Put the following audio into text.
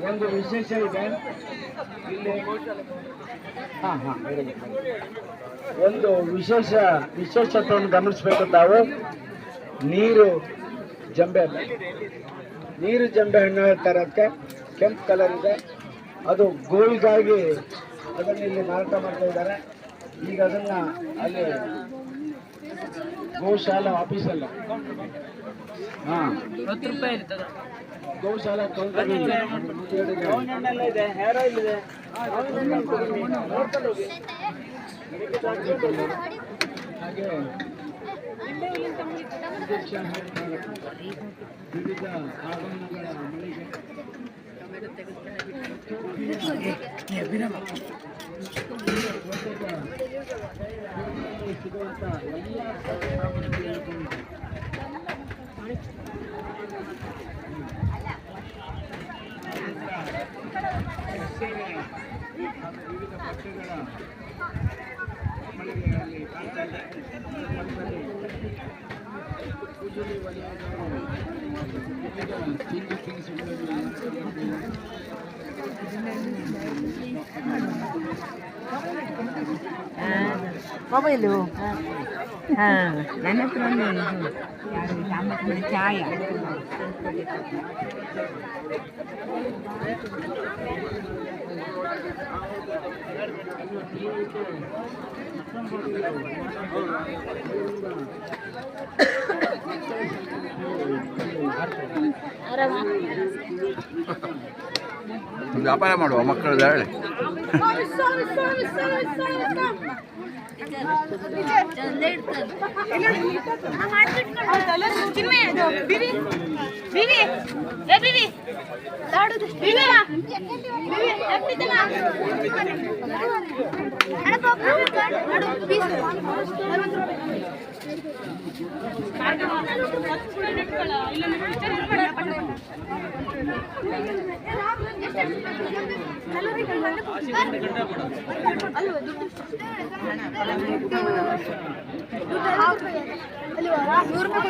ಒಂದು ವಿಶೇಷ ಇದೆ ಇಲ್ಲಿ. ಒಂದು ವಿಶೇಷತೆಯನ್ನು ಗಮನಿಸಬೇಕು ತಾವು. ನೀರು ಜಂಬೆ ಹಣ್ಣು ತರಕ್ಕೆ ಕೆಂಪು ಕಲರ್ ಇದೆ. ಅದು ಗೋಲ್ಗಾಗಿ ಅದನ್ನು ಇಲ್ಲಿ ಮಾರಾಟ ಮಾಡ್ತಾ ಇದ್ದಾರೆ. ಈಗ ಅದನ್ನ ಅಲ್ಲಿ ಗೋಶಾಲಾ ಆಫೀಸಲ್ಲ ಗೋಶಾಲಾ ಕೌಂಟರ್ ಇದೆ. ಹೇರ್ ಆಯಿಲ್ ಇದೆ. ಹಾಗೆ ವಿವಿಧ ಆಭರಣಗಳ ಮಳಿಗೆ ಸಿಗುವಂತ ಎಲ್ಲ ವಿವಿಧ ಪಕ್ಷಗಳ ಮಳಿಗೆಗಳಲ್ಲಿ ಕಾಣ್ತಾ ಇದೆ. ಕೂಜುಲಿ ವಲಯದವರು ತಿಂಡಿ ತಿನಿಸುಗಳನ್ನು ಮೊಬೈಲು ನನ್ನ ಹತ್ರ ಚಾಯ ವ್ಯಾಪಾರ ಮಾಡುವ ಮಕ್ಕಳು ಹೇಳಿ. ₹100 60 ರೂಪಾಯಿ